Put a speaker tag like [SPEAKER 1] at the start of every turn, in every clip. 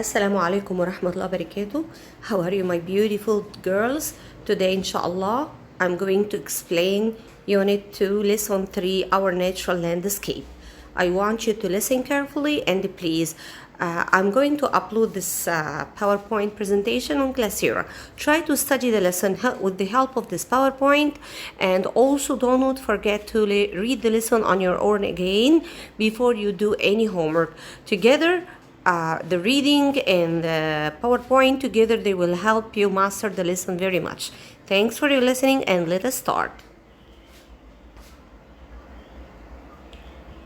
[SPEAKER 1] Assalamu alaikum wa rahmatullahi wa barakatuh. How are you, my beautiful girls? Today, inshallah, I'm going to explain Unit 2, Lesson 3, Our Natural Landscape. I want you to listen carefully and please, I'm going to upload this PowerPoint presentation on Classera. Try to study the lesson with the help of this PowerPoint, and also don't forget to read the lesson on your own again before you do any homework. Together, the reading and the PowerPoint together, they will help you master the lesson very much. Thanks for your listening, and let us start.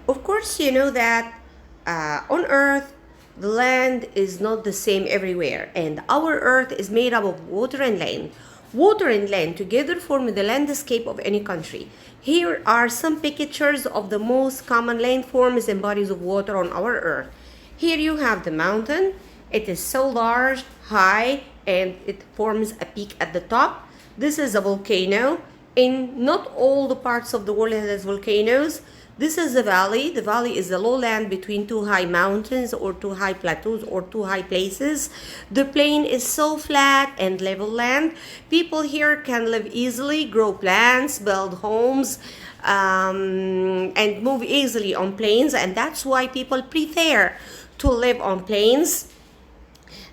[SPEAKER 1] Of course, you know that on Earth, the land is not the same everywhere, and our Earth is made up of water and land. Water and land together form the landscape of any country. Here are some pictures of the most common landforms and bodies of water on our Earth. Here you have the mountain. It is so large, high, and it forms a peak at the top. This is a volcano. In not all the parts of the world has volcanoes. This is a valley. The valley is the lowland between two high mountains or two high plateaus or two high places. The plain is so flat and level land. People here can live easily, grow plants, build homes, and move easily on plains, and that's why people prefer to live on plains.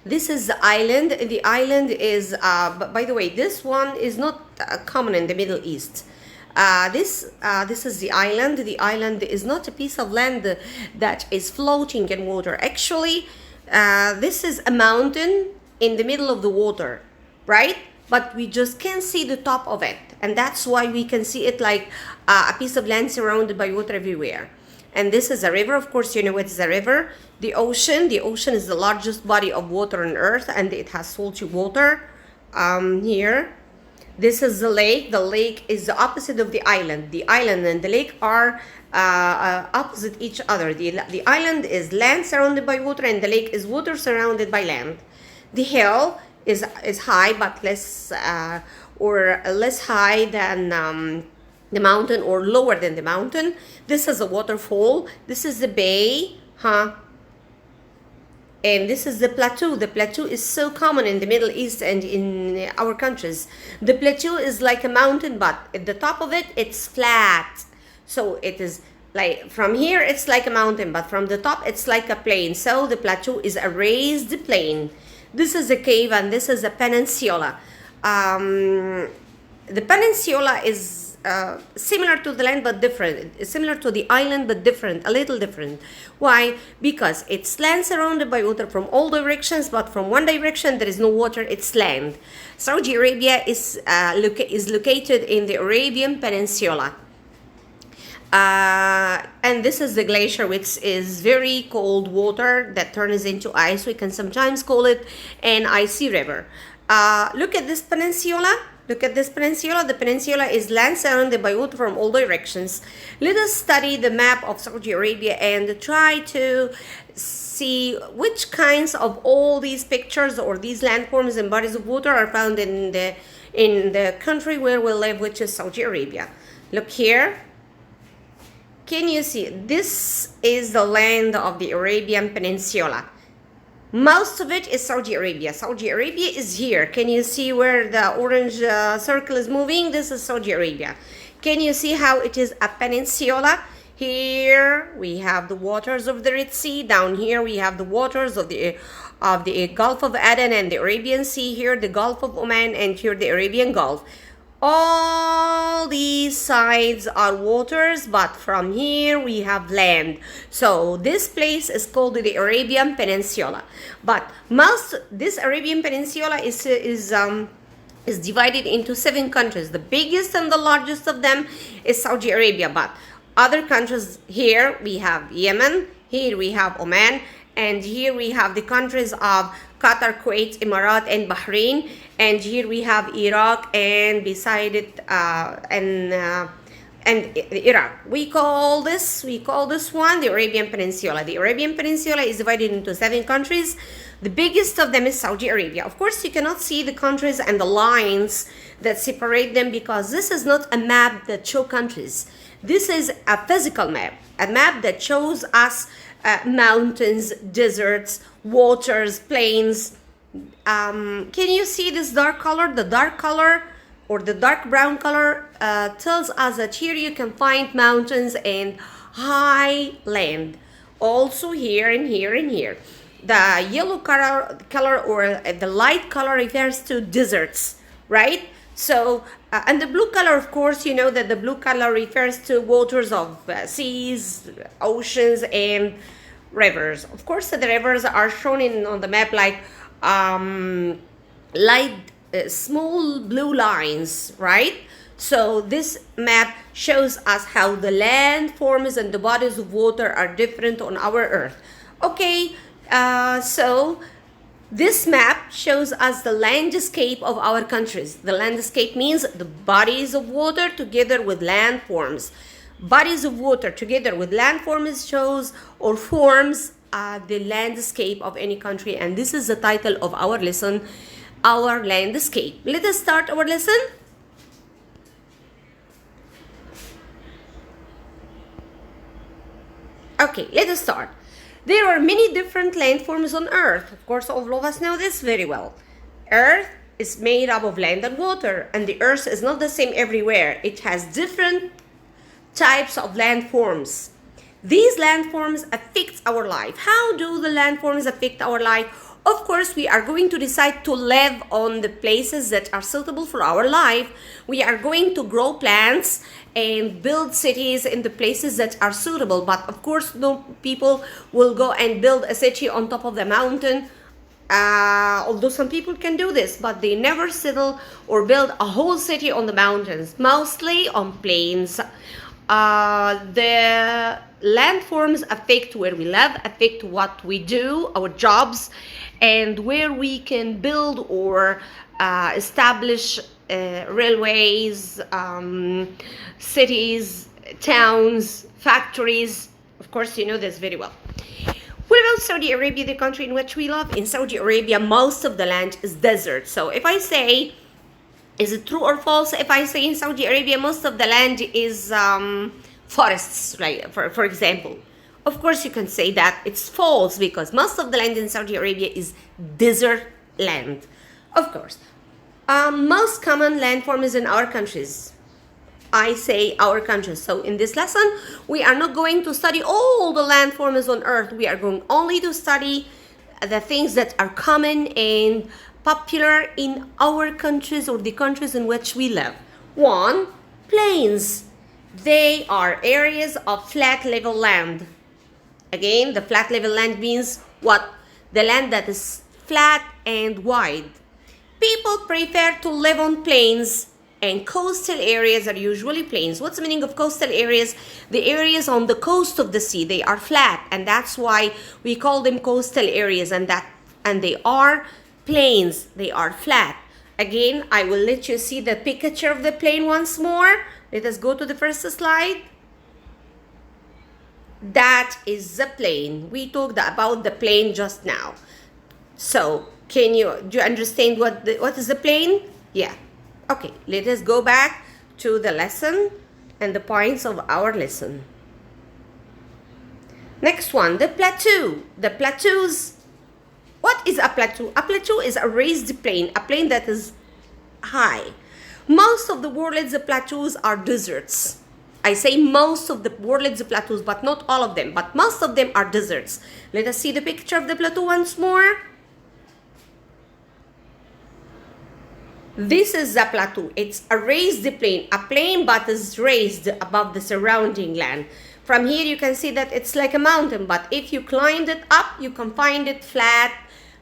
[SPEAKER 1] This is the island. The island is, by the way, this one is not common in the Middle East. This is the island. The island is not a piece of land that is floating in water. Actually, this is a mountain in the middle of the water, right? But we just can't see the top of it. And that's why we can see it like a piece of land surrounded by water everywhere. And this is a river. Of course, you know what is a river. The ocean. The ocean is the largest body of water on Earth, and it has salty water here. This is the lake. The lake is the opposite of the island. The island and the lake are opposite each other. The island is land surrounded by water, and the lake is water surrounded by land. The hill is high, but less high than the mountain, or lower than the mountain. This is a waterfall. This is the bay, and this is the plateau. The plateau is so common in the Middle East and in our countries. The plateau is like a mountain, but at the top of it, it's flat. So it is like, from here, it's like a mountain, but from the top, it's like a plain. So the plateau is a raised plain. This is a cave, and this is a peninsula. The peninsula is similar to the land but different. It's similar to the island but different, a little different. Why? Because it's land surrounded by water from all directions, but from one direction there is no water, it's land. Saudi Arabia is located in the Arabian Peninsula. And this is the glacier, which is very cold water that turns into ice. We can sometimes call it an icy river. Look at this peninsula. Look at this peninsula. The peninsula is land surrounded by water from all directions. Let us study the map of Saudi Arabia and try to see which kinds of all these pictures or these landforms and bodies of water are found in the country where we live, which is Saudi Arabia. Look here. Can you see? This is the land of the Arabian Peninsula. Most of it is Saudi Arabia. Saudi Arabia is here. Can you see where the orange circle is moving? This is Saudi Arabia. Can you see how it is a peninsula? Here we have the waters of the Red Sea. Down here we have the waters of the Gulf of Aden and the Arabian Sea. Here the Gulf of Oman, and here the Arabian Gulf. All these sides are waters, but from here we have land. So this place is called the Arabian Peninsula. But this Arabian Peninsula is divided into 7 countries. The biggest and the largest of them is Saudi Arabia. But other countries, here we have Yemen, here we have Oman, and here we have the countries of Qatar, Kuwait, Emirat, and Bahrain. And here we have Iraq, and beside it, and Iraq. We call this one the Arabian Peninsula. The Arabian Peninsula is divided into 7 countries. The biggest of them is Saudi Arabia. Of course, you cannot see the countries and the lines that separate them, because this is not a map that shows countries. This is a physical map, a map that shows us mountains, deserts, waters, plains. Can you see this dark color? The dark color or the dark brown color tells us that here you can find mountains and high land. Also here and here and here. The yellow color or the light color refers to deserts, right? So, and the blue color, of course, you know that the blue color refers to waters of seas, oceans, and rivers. Of course, the rivers are shown on the map like light, small blue lines, right? So this map shows us how the land forms and the bodies of water are different on our Earth. Okay, so this map shows us the landscape of our countries. The landscape means the bodies of water together with landforms. Bodies of water together with landforms shows or forms the landscape of any country. And this is the title of our lesson, Our Landscape. Let us start our lesson. Okay, let us start. There are many different landforms on Earth. Of course, all of us know this very well. Earth is made up of land and water, and the Earth is not the same everywhere. It has different types of landforms. These landforms affect our life. How do the landforms affect our life? Of course, we are going to decide to live on the places that are suitable for our life. We are going to grow plants and build cities in the places that are suitable. But of course, no people will go and build a city on top of the mountain. Although some people can do this, but they never settle or build a whole city on the mountains, mostly on plains. The landforms affect where we live, affect what we do, our jobs, and where we can build or establish railways, cities, towns, factories. Of course, you know this very well. What about Saudi Arabia, the country in which we live? In Saudi Arabia, most of the land is desert. So if I say, is it true or false if I say in Saudi Arabia most of the land is forests, right? For example. Of course, you can say that it's false because most of the land in Saudi Arabia is desert land. Of course. Most common landform is in our countries. I say our countries. So in this lesson, we are not going to study all the landforms on Earth. We are going only to study the things that are common and popular in our countries or the countries in which we live. 1. Plains. They are areas of flat level land. Again, the flat level land means what? The land that is flat and wide. People prefer to live on plains, and coastal areas are usually plains. What's the meaning of coastal areas? The areas on the coast of the sea, they are flat, and that's why we call them coastal areas, and they are plains. They are flat. Again, I will let you see the picture of the plain once more. Let us go to the first slide. That is the plain. We talked about the plain just now. So, do you understand what is the plain? Yeah. Okay, let us go back to the lesson and the points of our lesson. Next one, the plateau. The plateaus. What is a plateau? A plateau is a raised plain, a plain that is high. Most of the world's plateaus are deserts. I say most of the world's plateaus, but not all of them. But most of them are deserts. Let us see the picture of the plateau once more. This is the plateau. It's a raised plain. A plain but is raised above the surrounding land. From here you can see that it's like a mountain. But if you climbed it up, you can find it flat,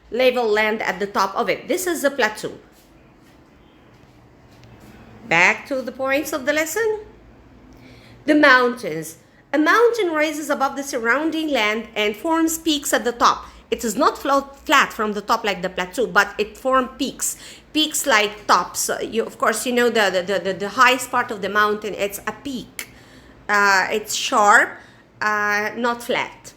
[SPEAKER 1] level land at the top of it. This is the plateau. Back to the points of the lesson. The mountains. A mountain rises above the surrounding land and forms peaks at the top. It is not flat from the top like the plateau, but it forms peaks. Peaks like tops. Of course, you know the highest part of the mountain, it's a peak. It's sharp, not flat.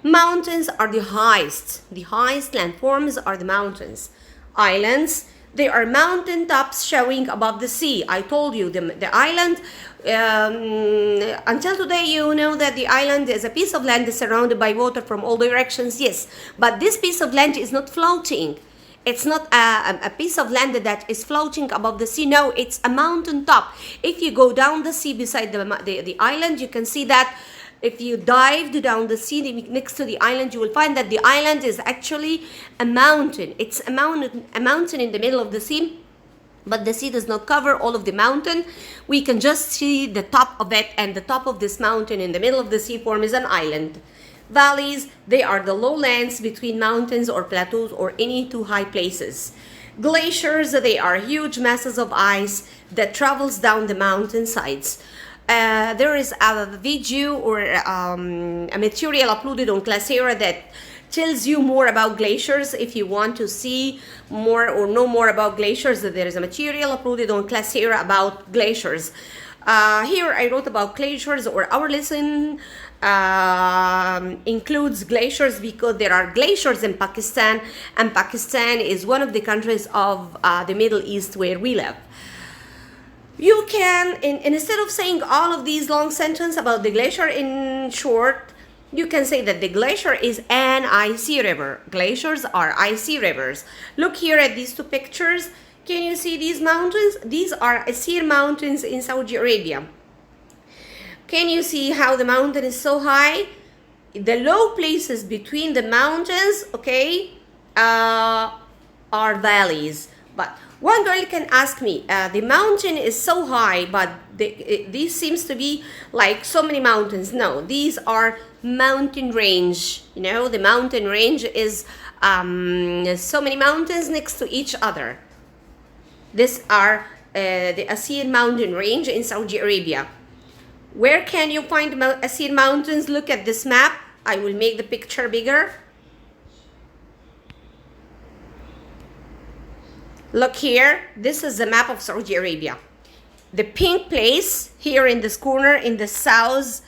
[SPEAKER 1] Mountains are the highest. The highest landforms are the mountains. Islands. They are mountain tops showing above the sea. I told you the island, until today you know that the island is a piece of land surrounded by water from all directions, yes, but this piece of land is not floating. It's not a piece of land that is floating above the sea. No, it's a mountain top. If you go down the sea beside the island, you can see that if you dived down the sea next to the island, you will find that the island is actually a mountain. It's a mountain in the middle of the sea, but the sea does not cover all of the mountain. We can just see the top of it, and the top of this mountain in the middle of the sea forms an island. Valleys, they are the lowlands between mountains or plateaus or any two high places. Glaciers, they are huge masses of ice that travels down the mountain sides. There is a video or a material uploaded on Classera that tells you more about glaciers. If you want to see more or know more about glaciers, there is a material uploaded on Classera about glaciers. Here I wrote about glaciers, or our lesson includes glaciers because there are glaciers in Pakistan, and Pakistan is one of the countries of the Middle East where we live. You can, instead of saying all of these long sentences about the glacier in short, you can say that the glacier is an icy river. Glaciers are icy rivers. Look here at these two pictures. Can you see these mountains? These are Asir mountains in Saudi Arabia. Can you see how the mountain is so high? The low places between the mountains, okay, are valleys. But one girl can ask me, the mountain is so high, but these seems to be like so many mountains. No, these are mountain range. You know, the mountain range is so many mountains next to each other. These are the Asir mountain range in Saudi Arabia. Where can you find Asir mountains? Look at this map. I will make the picture bigger. Look here. This is the map of Saudi Arabia. The pink place here in this corner in the south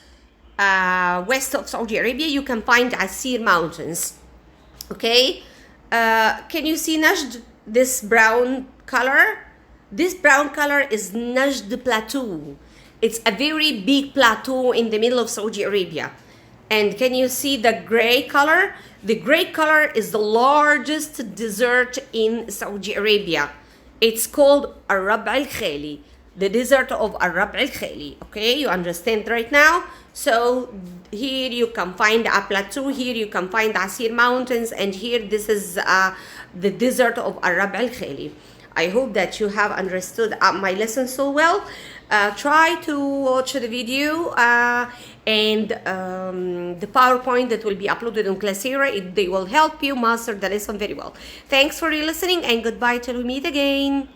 [SPEAKER 1] west of Saudi Arabia, you can find Asir mountains. Okay. Can you see Najd? This brown color? This brown color is Najd Plateau. It's a very big plateau in the middle of Saudi Arabia. And can you see the gray color? The gray color is the largest desert in Saudi Arabia. It's called Arab al-Khali, the desert of Arab al-Khali. Okay, you understand right now? So here you can find a plateau, here you can find Asir mountains, and here this is the desert of Arab al-Khali. I hope that you have understood my lesson so well. Try to watch the video and the PowerPoint that will be uploaded on Classera. They will help you master the lesson very well. Thanks for listening, and goodbye till we meet again.